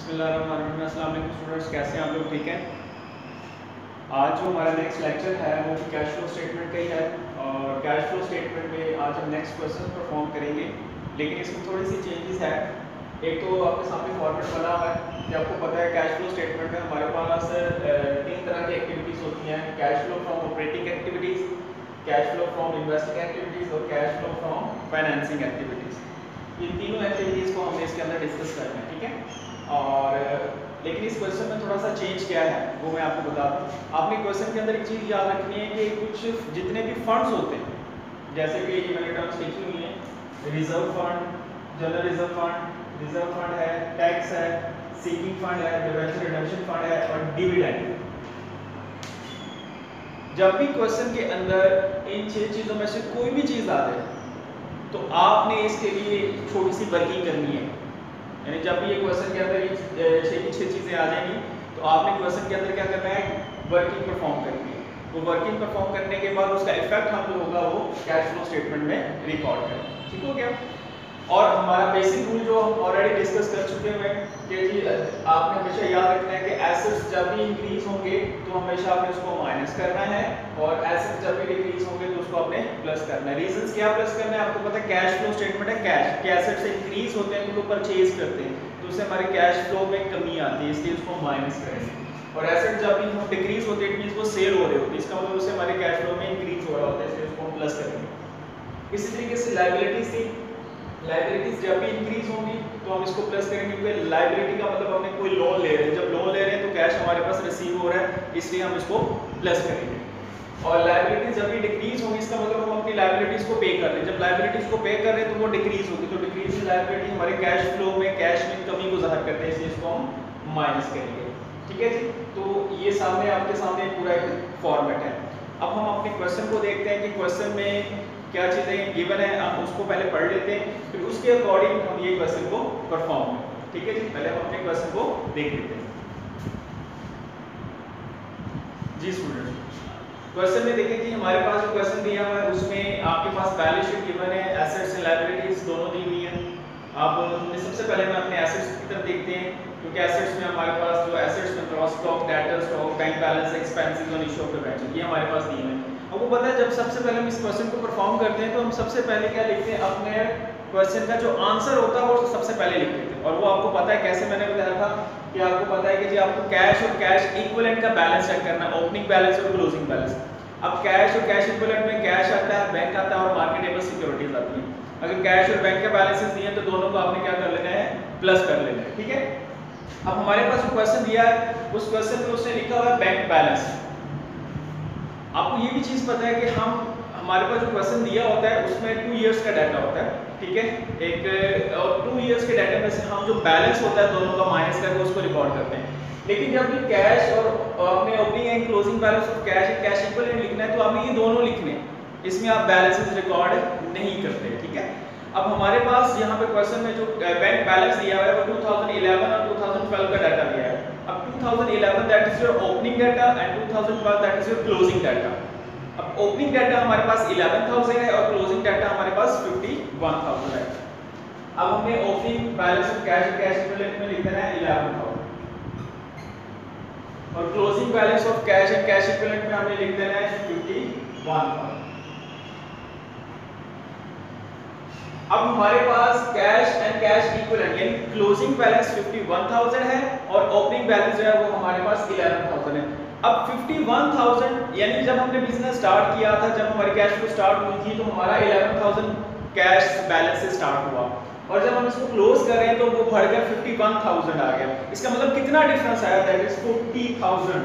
बिस्मिल्लाहिर्रहमानिर्रहीम। अस्सलाम वालेकुम स्टूडेंट्स, कैसे हैं आप लोग? ठीक हैं। आज जो हमारा नेक्स्ट लेक्चर है वो कैश फ्लो स्टेटमेंट का ही है और कैश फ्लो स्टेटमेंट में आज हम नेक्स्ट क्वेश्चन परफॉर्म करेंगे, लेकिन इसमें थोड़ी सी चेंजेस है। एक तो आपके सामने फॉर्मेट बना हुआ है कि आपको पता है कैश फ्लो स्टेटमेंट में हमारे पास तीन तरह की एक्टिविटीज़ होती हैं: cash flow from operating activities, cash flow from investing activities और cash flow from financing activities. इन तीनों एक्टिविटीज़ को हमने इसके अंदर डिस्कस करना है, ठीक है। और लेकिन इस क्वेश्चन में थोड़ा सा चेंज क्या है वो मैं आपको बता दूँ। आपने क्वेश्चन के अंदर एक चीज़ याद रखनी है कि कुछ जितने भी फंड्स होते हैं, जैसे कि ये मैंने टर्म्स लिखी हुई हैं: reserve fund, general reserve fund है, टैक्स है, सीकिंग फंड है, डिवेंचर रिडम्पशन फंड है और डिविडेंड। जब भी क्वेश्चन के अंदर इन 6 चीज़ों में से कोई भी चीज़ आ जाए तो आपने इसके लिए छोटी सी वर्किंग करनी है। यानी जब भी ये क्वेश्चन के अंदर ये 6 चीज़ें आ जाएंगी तो आपने क्वेश्चन के अंदर क्या करना है? वर्किंग परफॉर्म करनी है। वो वर्किंग परफॉर्म करने के बाद उसका इफेक्ट हम जो होगा वो कैश फ्लो स्टेटमेंट में रिकॉर्ड करें। ठीक हो गया। और हमारा बेसिक रूल जो हम ऑलरेडी डिस्कस कर चुके हैं कि जी आपने हमेशा याद रखना है कि एसेट्स जब भी इंक्रीज होंगे तो हमेशा आपने उसको माइनस करना है और एसेट्स जब भी डिक्रीज होंगे तो उसको आपने प्लस करना है। रीजंस क्या प्लस करना है? आपको पता है कैश फ्लो स्टेटमेंट है कैश के एसेट्स इंक्रीज होते हैं तो परचेज करते हैं तो उससे हमारे कैश फ्लो में कमी आती है, इसलिए उसको माइनस करेंगे। और एसेट जब भी हम डिक्रीज होते हैं इट मींस वो सेल हो रहे होते हैं, इसका मतलब उससे हमारे कैश फ्लो में इंक्रीज हो रहा होता है, इसलिए उसको हम प्लस करेंगे। इसी तरीके से लायबिलिटीज थी, लायबिलिटीज जब भी इंक्रीज होंगी तो हम इसको प्लस करेंगे क्योंकि लायबिलिटी का मतलब हमने कोई लोन ले रहे हैं, जब लोन ले रहे हैं तो कैश हमारे पास रिसीव हो रहा है इसलिए हम इसको प्लस करेंगे। और लायबिलिटीज जब भी डिक्रीज होंगी इसका मतलब हम अपनी लायबिलिटीज को पे कर रहे हैं, जब लायबिलिटीज को पे कर रहे हैं तो वो डिक्रीज होगी, तो डिक्रीज इन लायबिलिटी हमारे कैश फ्लो में कैश में कमी को ज़ाहिर करते हैं, इसलिए इसको हम माइनस करेंगे। ठीक है जी। तो ये सामने आपके सामने पूरा एक फॉर्मेट है। अब हम अपने क्वेश्चन को देखते हैं कि क्वेश्चन में क्या चीज़ें गिवन है, हम उसको पहले पढ़ लेते हैं, फिर उसके अकॉर्डिंग हम ये क्वेश्चन को परफॉर्म करें। ठीक है जी। पहले हम अपने क्वेश्चन को देख लेते हैं। जी स्टूडेंट, क्वेश्चन में देखें कि हमारे पास जो क्वेश्चन दिया हुआ है उसमें आपके पास बैलेंस शीट गिवन है, एसेट्स एंड लायबिलिटीज दोनों दी हुई हैं। अब सबसे पहले हम अपने एसेट्स की तरफ देखते हैं क्योंकि एसेट्स में हमारे पास जो एसेट्स में cross stock, debtor stock, bank balance, expenses और इशू ऑफ डिबेंचर ये हमारे पास दिए हैं। अब वो पता है जब सबसे पहले हम इस क्वेश्चन को परफॉर्म करते हैं तो हम सबसे पहले क्या लिखते हैं? अपने क्वेश्चन का जो आंसर होता है वो सबसे पहले लिख देते हैं। और वो आपको पता है कैसे, मैंने बताया था कि आपको पता है कि जी आपको कैश और कैश इक्विवेलेंट का बैलेंस चेक करना है, ओपनिंग बैलेंस और क्लोजिंग बैलेंस। अब कैश और कैश इक्विवेलेंट में कैश आता है, बैंक आता है और मार्केटेबल सिक्योरिटीज आती है। अगर कैश और बैंक के बैलेंसेस दिए तो दोनों को आपने क्या कर लेना है? प्लस कर लेना है। ठीक है। अब हमारे पास जो क्वेश्चन दिया है उस क्वेश्चन में उसने लिखा हुआ है बैंक बैलेंस। आपको ये भी चीज़ पता है कि हमारे पास जो क्वेश्चन दिया होता है उसमें 2 इयर्स का डाटा होता है। ठीक है। एक और 2 इयर्स के डाटा में से हम जो बैलेंस होता है दोनों का माइनस करके उसको रिकॉर्ड करते हैं। लेकिन जब भी कैश और अपने ओपनिंग एंड क्लोजिंग बैलेंस और कैश इक्विवेलेंट लिखना है तो आपने ये दोनों लिखने हैं, इसमें आप बैलेंसेस रिकॉर्ड नहीं करते। ठीक है। अब हमारे पास यहाँ पे क्वेश्चन में जो बैंक बैलेंस दिया हुआ है वो 2011 और 2012 का डाटा दिया है। अब 2011 that is your opening data and 2012 that is your closing data. अब ओपनिंग डाटा हमारे पास 11,000 है और क्लोजिंग डाटा हमारे पास 51,000 है। अब हमें opening balance of cash equivalent में लिख देना है 11,000 और closing balance of cash and cash equivalent में हमें लिख देना है 51,000। अब हमारे पास कैश एंड कैश इक्विवेलेंट यानी क्लोजिंग बैलेंस 51,000 है और ओपनिंग बैलेंस जो है वो हमारे पास 11,000 है। अब 51,000 यानी जब हमने बिजनेस स्टार्ट किया था, जब हमारी कैश फ्लो स्टार्ट हुई थी तो हमारा 11,000 कैश बैलेंस से स्टार्ट हुआ और जब हम इसको क्लोज कर रहे हैं तो वो बढ़कर 51,000 आ गया। इसका मतलब कितना डिफरेंस आया? दैट इज 40,000,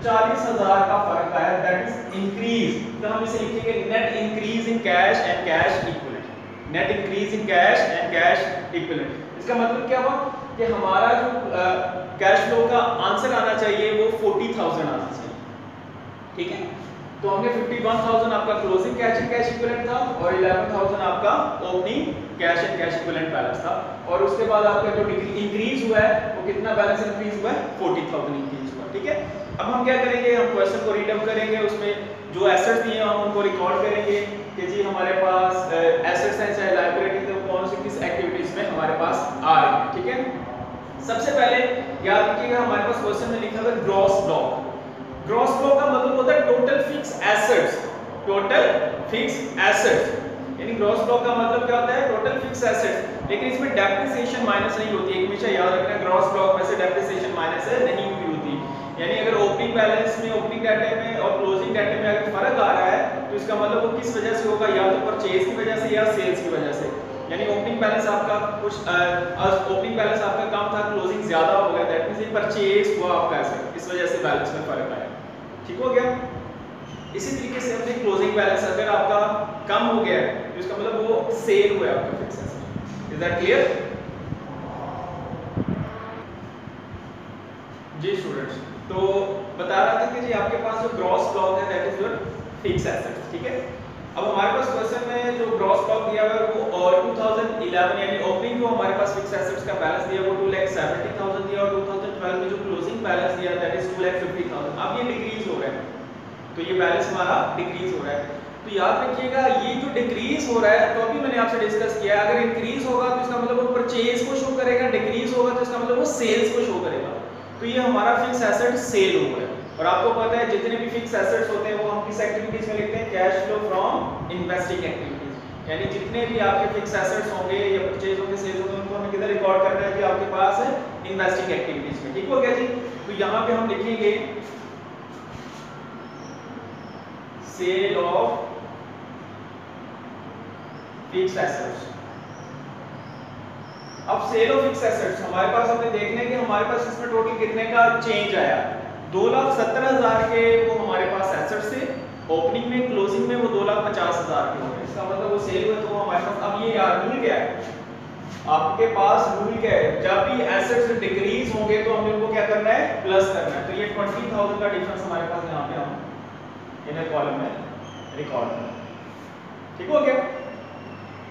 40,000 का फर्क आया, दैट इज इंक्रीज। तो हम इसे लिखेंगे net increase in cash and cash equivalent, net increase in cash and cash equivalent. इसका मतलब क्या हुआ कि हमारा जो कैश फ्लो का आंसर आना चाहिए वो 40,000 आना चाहिए। ठीक है। तो हमने 51,000 आपका closing cash and cash equivalent था और 11,000 आपका opening cash and cash equivalent balance था और उसके बाद आपका जो इंक्रीज हुआ है वो कितना बैलेंस इंक्रीज हुआ है? 40,000 इंक्रीज हुआ। ठीक है। अब हम क्या करेंगे? हम क्वेश्चन को रीड आउट करेंगे, उसमें जो एसेट्स दिए हैं हम उनको रिकॉर्ड करेंगे कि जी हमारे पास एसेट्स हैं चाहे लायबिलिटीज है कौन सी किस एक्टिविटीज में हमारे पास आ रही है। ठीक है। सबसे पहले याद रखिएगा हमारे पास क्वेश्चन में लिखा हुआ है ग्रॉस ब्लॉक। ग्रॉस ब्लॉक का मतलब होता है total fix assets, total fix assets, यानी ग्रॉस ब्लॉक का मतलब क्या होता है टोटल फिक्स एसेट्स। लेकिन इसमें डेप्रिसिएशन माइनस नहीं होती है, हमेशा याद रखना ग्रॉस ब्लॉक में से डेप्रिसिएशन माइनस नहीं हुई होती। यानी अगर ओपनिंग बैलेंस में, ओपनिंग डाटा में और क्लोजिंग डाटा में अगर फर्क आ रहा है तो इसका मतलब वो किस वजह से होगा, या तो परचेज की वजह से या सेल्स की वजह से। यानी ओपनिंग बैलेंस आपका कुछ ओपनिंग बैलेंस आपका कम था, क्लोजिंग ज्यादा हो गया, दैट मींस परचेज हुआ आपका ऐसे, इस वजह से बैलेंस में फर्क आया। ठीक हो गया। इसी तरीके से अपने क्लोजिंग बैलेंस अगर आपका कम हो गया तो इसका मतलब वो सेल हुआ आपका fix asset. Is that clear? जी स्टूडेंट्स, तो बता रहा था कि जी आपके पास जो ग्रॉस ब्लॉक है that is your fix asset. ठीक है, अब हमारे पास क्वेश्चन में जो ग्रॉस ब्लॉक दिया हुआ है वो 2011 यानी ओपनिंग जो हमारे पास फिक्स एसेट्स का बैलेंस दिया वो 2,70,000 दिया और 2012 में जो क्लोजिंग बैलेंस दिया दैट इज 2,50,000। अब ये डिक्रीज हो रहा है, तो ये बैलेंस हमारा डिक्रीज हो रहा है। तो याद रखिएगा ये जो डिक्रीज हो रहा है, तो अभी मैंने आपसे डिस्कस किया, अगर इंक्रीज होगा तो इसका मतलब वो परचेज को शो करेगा, डिक्रीज होगा तो इसका मतलब वो सेल्स को शो करेगा। तो ये हमारा फिक्स एसेट सेल हो गया। और आपको पता है जितने भी फिक्स एसेट्स होते हैं वो हम किस एक्टिविटीज में लिखते हैं, cash flow from investing activities. यानी जितने भी आपके फिक्स एसेट्स होंगे या परचेज होंगे, सेल्स होंगे, उनको हमें किधर रिकॉर्ड करना है कि आपके पास है इन्वेस्टिंग एक्टिविटीज में। ठीक हो गया जी। तो यहाँ पे हम लिखेंगे सेल ऑफ फिक्स एसेट्स। अब सेल ऑफ फिक्स एसेट्स हमारे पास हमें देखने कि हमारे पास इसमें टोटल कितने का चेंज आया। 2,70,000 के वो हमारे पास एसेट्स थे, ओपनिंग में क्लोजिंग में वो 2,50,000 के हुए। इसका मतलब वो सेल हुए तो हमारे पास अब ये यार रूल क्या है, आपके पास रूल क्या है, जब भी एसेट्स डिक्रीज होंगे तो हमें उनको क्या करना है, प्लस करना है। तो ये 20,000 का डिफरेंस हमारे पास यहाँ पे हम इनर कॉलम में रिकॉर्ड करना। ठीक हो गया।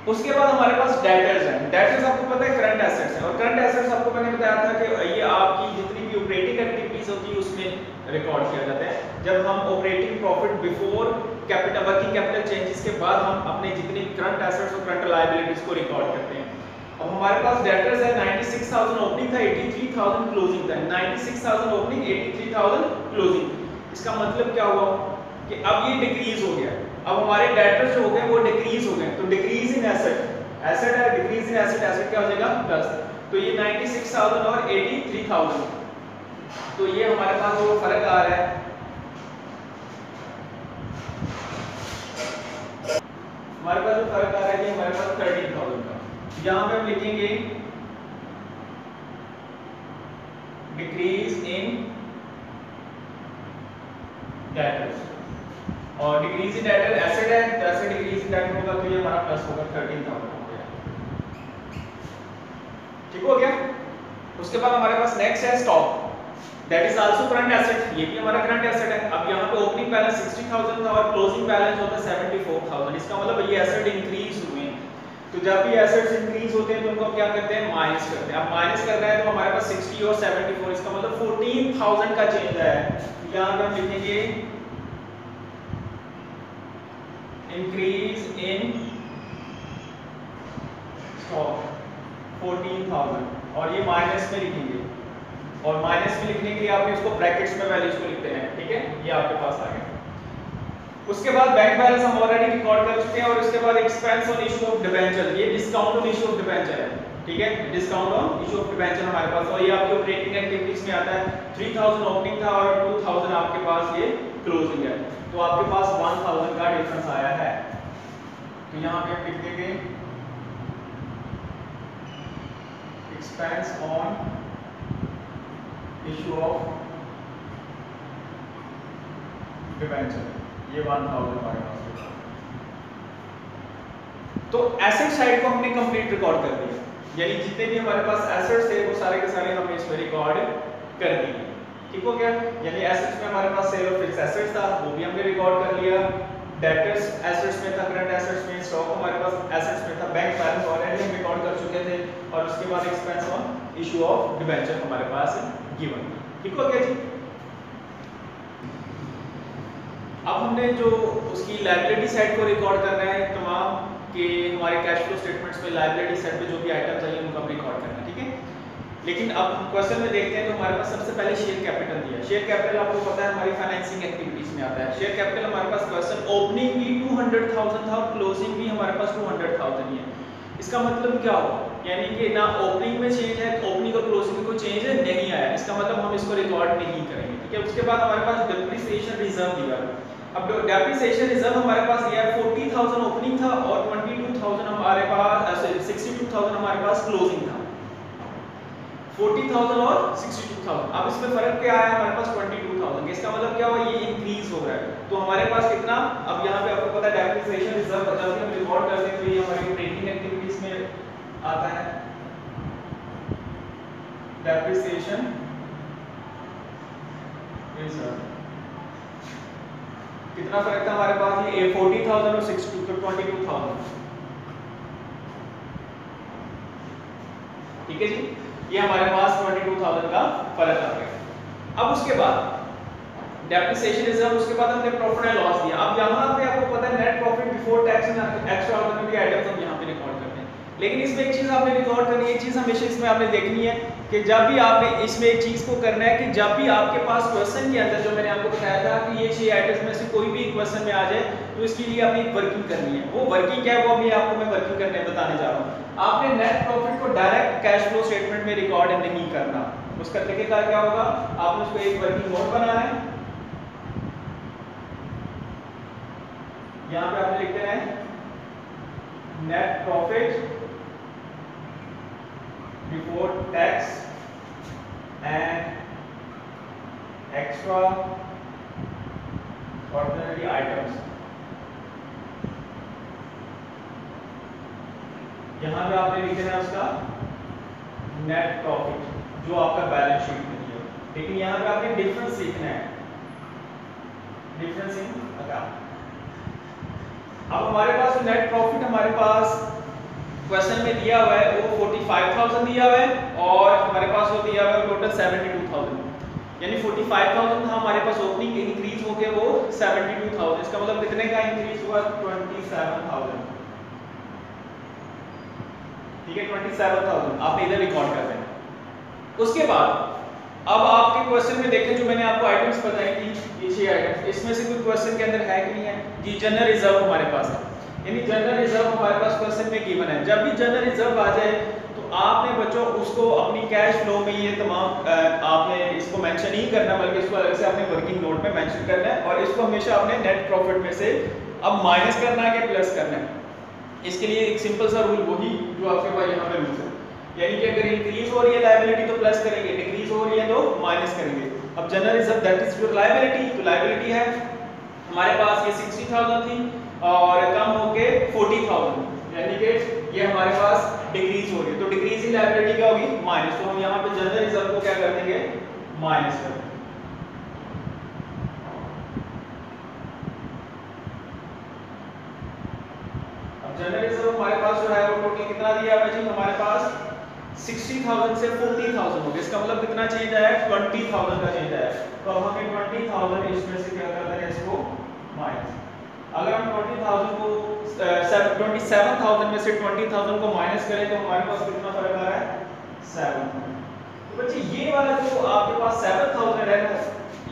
उसके बाद हमारे पास डेटर्स हैं। डेटर्स आपको पता है करंट एसेट्स हैं, और करंट एसेट्स आपको मैंने बताया था कि ये आपकी जितनी भी ऑपरेटिंग एक्टिविटीज होती है उसमें रिकॉर्ड किया जाता है। जब हम operating profit before capital working capital changes के बाद हम अपने जितनी भी करंट एसेट्स और करंट लायबिलिटीज को रिकॉर्ड करते हैं। अब हमारे पास डेटर्स है 96,000 ओपनिंग था, 83,000 क्लोजिंग था। 96,000 ओपनिंग, 83,000 क्लोजिंग। इसका मतलब क्या हुआ कि अब ये डिक्रीज हो गया। अब हमारे डेटर्स जो हो गए वो डिक्रीज हो गए, तो डिक्रीज इन एसेट, एसेट है डिक्रीज इन एसेट, एसेट क्या हो जाएगा प्लस। तो ये 96,000 और 83,000, तो ये हमारे पास जो फर्क आ रहा है, हमारे पास जो फर्क आ रहा है कि हमारे पास 13,000 का, यहां पे हम लिखेंगे डिक्रीज इन डेटर्स, और डिक्रीज इन डेटर एसेट है तो ऐसे डिक्रीज इन डेटर होगा तो ये हमारा प्लस होगा 13,000 हो गया। ठीक हो गया। उसके बाद हमारे पास नेक्स्ट है stock, that is also current asset, ये भी हमारा करंट एसेट है। अब यहाँ पे ओपनिंग बैलेंस 60,000 था और क्लोजिंग बैलेंस होता है 74,000। इसका मतलब ये एसेट इंक्रीज हुए हैं। तो जब भी एसेट्स इंक्रीज होते हैं तो उनको क्या करते हैं, माइनस करते हैं। अब माइनस कर रहे हैं तो हमारे पास 60 और 74, इसका मतलब 14,000 का चेंज आया है। यहाँ पे हम लिखेंगे इंक्रीज इन स्टॉक 14,000, और ये माइनस में लिखेंगे, और माइनस में लिखने के लिए आपने इसको ब्रैकेट्स में वैल्यूज को लिखते हैं। ठीक है, ये आपके पास आ गया। उसके बाद बैंक बैलेंस हम ऑलरेडी रिकॉर्ड कर चुके हैं, और उसके बाद expense on issue of debenture, ये discount on issue of debenture है। ठीक है, discount on issue of debenture हमारे पास, और ये आपकी ऑपरेटिंग एक्टिविटीज में आता है। 3,000 ओपनिंग था और 2,000 आपके पास ये क्लोजिंग है, तो आपके पास 1,000 का डिफरेंस आया है। तो यहाँ पे हम लिख देंगे expense on issue of debenture, ये 1,000 हमारे पास है। तो एसेट साइड को हमने कंप्लीट रिकॉर्ड कर दिया, यानी जितने भी हमारे पास एसेट्स थे वो सारे के सारे हमने इसमें रिकॉर्ड कर दिए। ठीक हो गया। यानी एसेट्स में हमारे पास सेल ऑफ फिक्स एसेट्स था, वो भी हमने रिकॉर्ड कर लिया। डेटर्स एसेट्स में था, करंट एसेट्स में, स्टॉक हमारे पास एसेट्स में था, बैंक बैलेंस ऑलरेडी हम रिकॉर्ड कर चुके थे, और उसके बाद expense on issue of debenture हमारे पास गिवन। ठीक हो गया जी। अब हमने जो उसकी लायबिलिटी साइड को रिकॉर्ड करना है, तमाम के हमारे कैश फ्लो स्टेटमेंट्स में लायबिलिटी साइड पे जो भी आइटम चाहिए उनको हम रिकॉर्ड करना है। ठीक है, लेकिन अब क्वेश्चन में देखते हैं तो हमारे पास सबसे पहले शेयर कैपिटल दिया है। शेयर कैपिटल आपको पता है हमारी फाइनेंसिंग एक्टिविटीज में आता है। शेयर कैपिटल हमारे पास क्वेश्चन ओपनिंग भी 200,000 था और क्लोजिंग भी हमारे पास 200,000 ही है। इसका मतलब क्या हुआ, यानी कि ना ओपनिंग में चेंज है, ओपनिंग और क्लोजिंग में कोई चेंज नहीं आया, इसका मतलब हम इसको रिकॉर्ड नहीं करेंगे, ठीक है। उसके बाद हमारे पास डेप्रिसिएशन रिजर्व दिया है। अब डेप्रिसिएशन रिजर्व हमारे पास दिया है 40,000 ओपनिंग था और 22,000 हमारे पास 62,000 हमारे पास क्लोजिंग था। 40,000 और 62,000। अब इसमें फर्क क्या आया हमारे पास 22,000। इसका मतलब क्या हुआ, ये इंक्रीज हो रहा है। तो हमारे पास कितना, अब यहाँ पे आपको पता है डेप्रिसिएशन रिजर्व जब हम रिकॉर्ड करते हैं तो ये हमारी ऑपरेटिंग एक्टिविटीज में आता है। डेप्रिसिएशन रिजर्व कितना फर्क था हमारे पास, ये 40,000 और 62 तो 22,000, ठीक है जी। ये हमारे पास 22,000 का फर्क आ गया। अब उसके बाद डेप्रिसिएशन रिजर्व, उसके बाद हमने प्रॉफिट एंड लॉस दिया। अब यहाँ पे आपको पता है net profit before tax and extra ordinary items हम यहाँ पे रिकॉर्ड करते हैं। लेकिन इसमें एक चीज आपने रिकॉर्ड करनी है, एक चीज हमेशा इसमें आपने देखनी है कि जब भी आपने इसमें एक चीज को करना है कि जब भी आपके पास क्वेश्चन के अंदर, जो मैंने आपको बताया था कि ये 6 आइटम्स में से कोई भी क्वेश्चन में आ जाए तो इसके लिए आपने एक वर्किंग करनी है। वो वर्किंग क्या है वो अभी आपको मैं वर्किंग करने बताने जा रहा हूँ। आपने नेट प्रॉफिट को डायरेक्ट कैश फ्लो स्टेटमेंट में रिकॉर्ड नहीं करना। उसका तरीका क्या होगा, आपने उसको एक वर्किंग नोट बनाना है। यहाँ पे आपने लिख देना है net profit before tax and extra ordinary items. यहां पे आपने लिख देना है उसका नेट प्रॉफिट जो आपका बैलेंस शीट में दिया है। लेकिन यहां पे आपने डिफरेंस सीखना है, डिफरेंस इन अकाउंट। अब हमारे पास नेट प्रॉफिट हमारे पास क्वेश्चन में दिया हुआ है वो 45,000 दिया हुआ है और हमारे पास वो दिया हुआ है टोटल 72,000, यानी 45,000 था हमारे पास ओपनिंग, इंक्रीज होके वो 72,000। इसका मतलब कितने का इंक्रीज हुआ, 27,000, ठीक है। 27,000 आपने इधर रिकॉर्ड कर देना। उसके बाद अब आपके क्वेश्चन में देखें जो मैंने आपको आइटम्स बताई थी, ये 6 आइटम्स, इसमें से कोई क्वेश्चन के अंदर है कि नहीं है जी। जनरल रिजर्व हमारे पास है, यानी जनरल रिजर्व हमारे पास क्वेश्चन में गिवन है। जब भी जनरल रिजर्व आ जाए तो आपने बच्चों उसको अपनी कैश फ्लो में ये तमाम आपने इसको मेंशन नहीं करना, बल्कि इसको अलग से आपने वर्किंग नोट में मेंशन करना है और इसको हमेशा आपने नेट प्रॉफिट में से अब माइनस करना है कि प्लस करना है। इसके लिए एक सिंपल सा रूल वही जो आपके पास यहाँ पे रूल है, यानी कि अगर इंक्रीज हो रही है लायबिलिटी तो प्लस करेंगे, डिक्रीज हो रही है तो माइनस करेंगे। अब general reserve that is your liability, तो लायबिलिटी है हमारे पास ये 60,000 थी और कम होके 40,000, यानी कि ये हमारे पास डिक्रीज हो रही है। तो डिक्रीज in लायबिलिटी क्या होगी, माइनस। तो हम यहाँ पे जनरल रिजर्व को क्या कर देंगे, माइनस कर देंगे। जनरल रिजर्व हमारे पास जो है वो टोटल कितना दिया है जी, हमारे पास 60,000 से 40,000 हो गया। इसका मतलब कितना चेंज आया, 20,000 का चेंज आया। तो अब हमें 20,000 इसमें से क्या कर देना है, इसको माइनस। अगर हम 20,000 को 27,000 में से 20,000 को माइनस करें तो हमारे पास कितना फर्क आ रहा है, 7,000। तो बच्चे ये वाला जो आपके पास 7,000 है ना,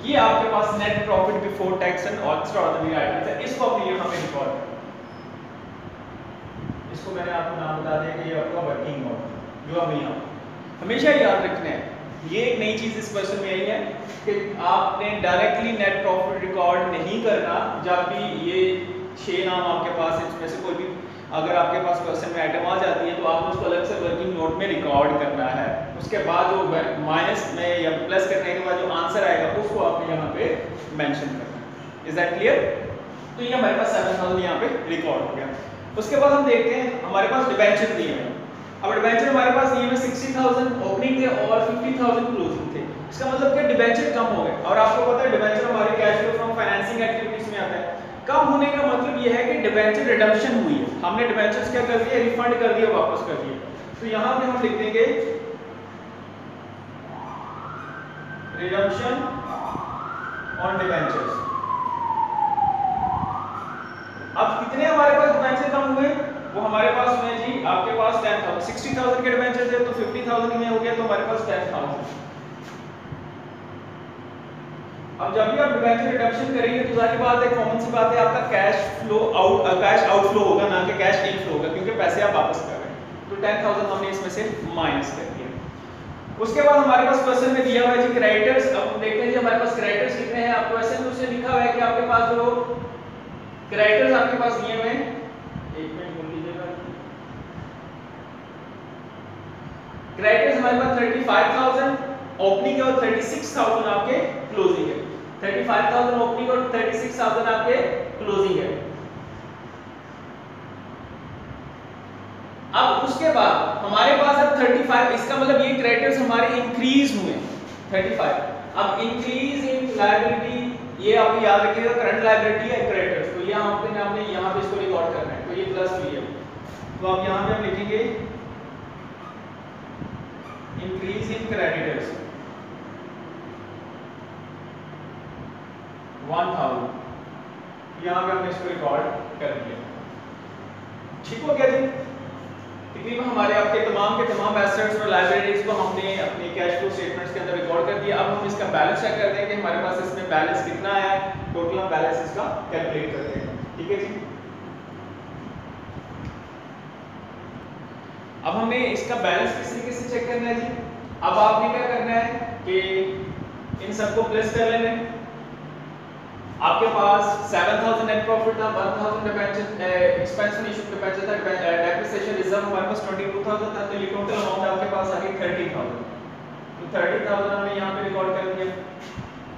ये आपके पास net profit before tax and extraordinary items है। इसको अपने यहाँ पे रिकॉर्ड करें। इसको मैंने आपको नाम बता दिया कि ये आपका वर्किंग नोट जो हमें यहाँ हमेशा याद रखना है। ये एक नई चीज इस क्वेश्चन में आई है कि आपने डायरेक्टली नेट प्रॉफिट रिकॉर्ड नहीं करना। जब भी ये 6 नाम आपके पास है इसमें से कोई भी अगर आपके पास क्वेश्चन में आइटम आ जाती है तो आपने उसको अलग से वर्किंग नोट में रिकॉर्ड करना है। उसके बाद जो माइनस में या प्लस करने के बाद जो आंसर आएगा उसको आपने यहाँ पे मेंशन करना है। Is that clear? तो ये हमारे पास 7,000 यहाँ पे रिकॉर्ड हो गया। उसके बाद हम देखते हैं हमारे पास डिबेंचर दिए हैं। अब डिबेंचर हमारे पास ये में 60,000 ओपनिंग थे और 50,000 क्लोजिंग थे। इसका मतलब क्या, डिबेंचर कम हो गए। और आपको पता है डिबेंचर हमारे cash flow from financing activities में आता है। कम होने का मतलब ये है कि डिबेंचर रिडम्पशन हुई है, हमने डिबेंचर्स क्या कर दिया, रिफंड कर दिया, वापस कर दिया। तो यहाँ पे हम लिख देंगे रिडम्पशन ऑन डिबेंचर्स। अब कितने हमारे पास डिबेंचर कम हुए, वो हमारे पास हुए जी आपके पास 10,000 60,000 के डिबेंचर थे तो 50,000 में हो गया तो हमारे पास 10,000। अब जब भी आप डिबेंचर रिडक्शन करेंगे तो जाहिर बात है, कॉमन सी बात है, आपका कैश आउटफ्लो होगा ना कि कैश इनफ्लो होगा, क्योंकि पैसे आप वापस कर रहे हैं। तो 10,000 हमने इसमें से माइनस कर दिया। उसके बाद हमारे पास क्वेश्चन में दिया हुआ है जी क्रेडिटर्स। अब हम देखते हैं जी हमारे पास क्रेडिटर्स कितने हैं। आप क्वेश्चन में उससे लिखा हुआ है कि आपके पास जो क्रेडिटर्स आपके पास दिए हुए हैं, एक मिनट बोल लीजिएगा, क्रेडिटर्स हमारे पास 35,000 ओपनिंग और 36,000 आपके क्लोजिंग है। 35,000 ओपनिंग और 36,000 आपके क्लोजिंग है। अब उसके बाद हमारे पास अब 35, इसका मतलब ये क्रेडिटर्स हमारे इंक्रीज हुए 35। अब इंक्रीज इन लायबिलिटी, ये आपको याद रखिएगा करंट लायबिलिटी है क्रेडिटर्स, तो ये आपने यहाँ पे इसको रिकॉर्ड करना है, तो ये प्लस हुई है। तो अब यहाँ पे हम लिखेंगे इंक्रीज इन क्रेडिटर्स 1000, यहाँ पे हमने इसको रिकॉर्ड कर दिया। ठीक हो गया जी। तकरीबन हमारे आपके तमाम एसेट्स और लायबिलिटीज को हमने अपने कैश फ्लो स्टेटमेंट्स के अंदर रिकॉर्ड कर दिया। अब हम इसका बैलेंस चेक करते हैं कि हमारे पास इसमें बैलेंस कितना है, टोटल हम बैलेंस इसका कैलकुलेट करते हैं। ठीक है जी। अब हमें इसका बैलेंस किस तरीके से चेक करना है जी। अब आपने क्या करना है कि इन सबको प्लस कर लेना है। आपके पास 7,000 नेट प्रॉफिट था, 1,000 डिबेंचर एक्सपेंशन इशू डिबेंचर था, डेप्रिसिएशन रिजर्व हमारे पास 22,000 था, तो ये टोटल अमाउंट आपके पास आ गई 30,000। तो 30,000 हमने यहाँ पे रिकॉर्ड कर दिया।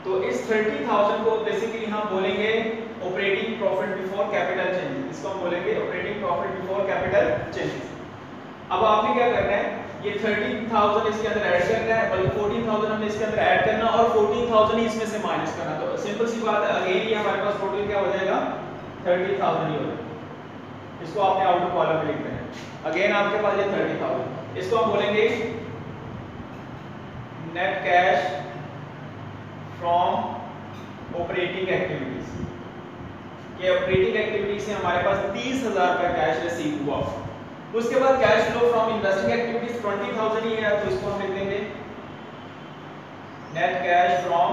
तो इस 30,000 को बेसिकली हम बोलेंगे operating profit before capital changes, इसको हम बोलेंगे operating profit before capital changes. अब आपने क्या करना है, ये 30,000 इसके अंदर ऐड करना है, बल्कि 14,000 हमने इसके अंदर ऐड करना और 14,000 ही इसमें से माइनस करना। तो सिंपल सी बात है, अगेन ये हमारे पास टोटल क्या हो जाएगा 30,000 ही हो जाएगा। इसको आपने आउटर कॉलम में लिख देना है। अगेन आपके पास ये 30,000, इसको हम बोलेंगे net cash from operating activities. ये ऑपरेटिंग एक्टिविटीज से हमारे पास 30,000 का कैश रिसीव हुआ। उसके बाद cash flow from investing activities 20,000 ही है, तो इसको हम लिख देंगे net cash from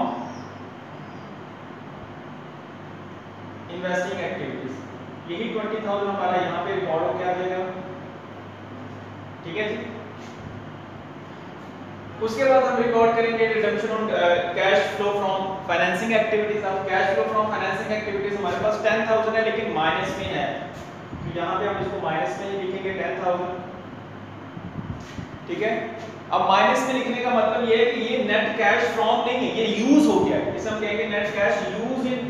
investing activities. यही 20,000 हमारा यहाँ पे रिकॉर्ड हो गया जाएगा। ठीक है जी। उसके बाद हम रिकॉर्ड करेंगे redemption on cash flow from financing activities. अब cash flow from financing activities हमारे पास 10,000 है, लेकिन माइनस में है, तो यहाँ पे हम इसको माइनस में ही लिखेंगे 10,000। ठीक है। अब माइनस में लिखने का मतलब ये है कि ये नेट कैश फ्रॉम नहीं है, ये यूज हो गया है। इसे हम कहेंगे net cash use in,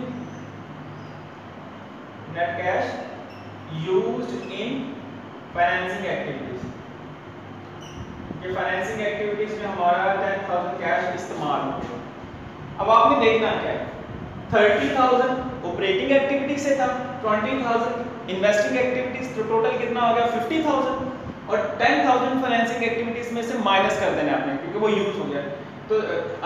net cash used in financing activities. ये फाइनेंसिंग एक्टिविटीज में हमारा 10,000 कैश इस्तेमाल हो गया। अब आपने देखना क्या है, 30,000 ऑपरेटिंग एक्टिविटी से था, 20,000 इन्वेस्टिंग एक्टिविटीज, तो टोटल कितना हो गया 50,000, और 10,000 फाइनेंसिंग एक्टिविटीज में से माइनस कर देना आपने, क्योंकि वो यूज हो गया। तो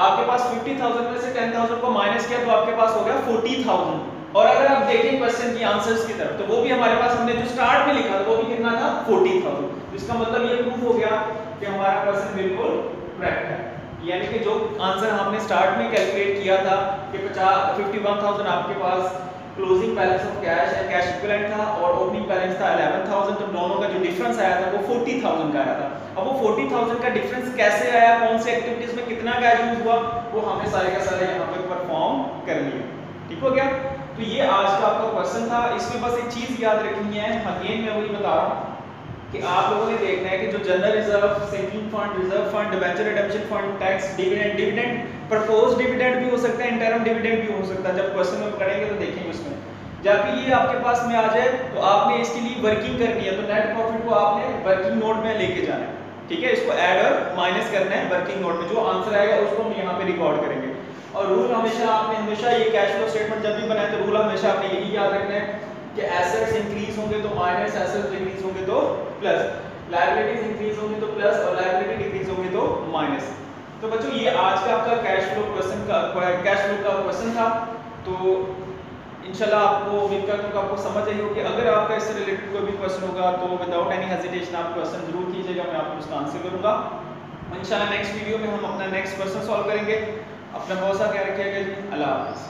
आपके पास 50,000 में से 10,000 को माइनस किया तो आपके पास हो गया 40,000। और अगर आप देखें क्वेश्चन की आंसर्स की तरफ, तो वो भी हमारे पास हमने जो स्टार्ट में लिखा था वो भी कितना था 40,000। तो इसका मतलब ये प्रूफ हो गया कि हमारा क्वेश्चन बिल्कुल करेक्ट है। यानी कि जो आंसर हमने स्टार्ट में कैलकुलेट किया था कि 51,000 आपके पास closing balance of cash and cash equivalent था और ओपनिंग बैलेंस था 11,000, तो दोनों का जो डिफरेंस आया था वो 40,000 का आया था। अब वो 40,000 का डिफरेंस कैसे आया, कौन से एक्टिविटीज में कितना कैश यूज हुआ, वो हमने सारे का सारे यहाँ पे परफॉर्म कर लिया। ठीक हो गया। तो ये आज का आपका क्वेश्चन था। इसमें बस एक चीज याद रखनी है, अगेन मैं वही बता रहा हूँ कि आप लोगों ने देखना है कि जो general reserve, sinking fund, reserve fund, debenture redemption fund, tax, dividend, dividend proposed dividend भी हो सकता है, इंटरम डिविडेंड भी हो सकता है। जब क्वेश्चन में पढ़ेंगे तो देखेंगे उसमें। जब ये आपके पास में आ जाए तो आपने इसके लिए वर्किंग करनी है, तो नेट प्रॉफिट को आपने वर्किंग नोट में लेके जाना है। ठीक है, इसको ऐड और माइनस करना है वर्किंग नोट में, जो आंसर आएगा उसको हम यहाँ पे रिकॉर्ड करेंगे। और रूल हमेशा आपने हमेशा ये कैश फ्लो स्टेटमेंट जब भी बनाए तो रूल हमेशा आपने यही याद रखना है कि एसेट्स इंक्रीज होंगे तो माइनस, एसेट्स डिक्रीज होंगे तो प्लस, लायबिलिटीज इंक्रीज होंगी तो प्लस और लायबिलिटी डिक्रीज होंगी तो माइनस। तो बच्चों ये आज का आपका कैश फ्लो क्वेश्चन का कैश फ्लो का क्वेश्चन था। तो इंशाल्लाह आपको उम्मीद करता हूँ कि आपको समझ आई होगी। अगर आपका इससे रिलेटेड कोई भी क्वेश्चन होगा तो विदाउट एनी हेजिटेशन आप क्वेश्चन जरूर कीजिएगा, मैं आपको उसका आंसर करूँगा। इंशाल्लाह नेक्स्ट वीडियो में हम अपना नेक्स्ट क्वेश्चन सॉल्व करेंगे। अपना बहुत सा ख्याल रखिएगा जी। अल्लाह हाफ़िज़।